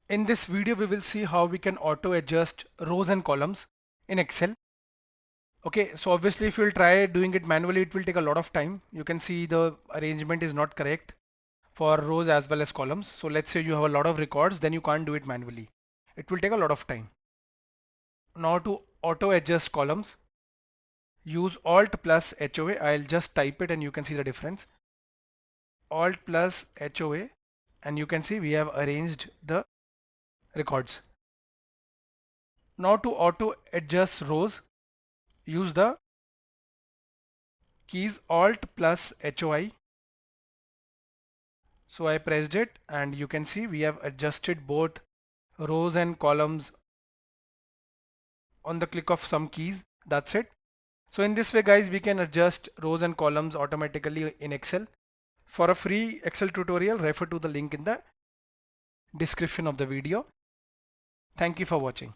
In this video, we will see how we can auto adjust rows and columns in Excel. Okay, so obviously if you'll try doing it manually, it will take a lot of time. You can see the arrangement is not correct for rows as well as columns. So let's say you have a lot of records, then you can't do it manually. It will take a lot of time. Now to auto adjust columns, use Alt plus HOA. I'll just type it and you can see the difference. Alt plus HOA, and you can see we have arranged the records. Now to auto adjust rows, use the keys Alt plus HOI. So I pressed it and you can see we have adjusted both rows and columns on the click of some keys. That's it. So in this way guys, we can adjust rows and columns automatically in Excel. For a free Excel tutorial, refer to the link in the description of the video. Thank you for watching.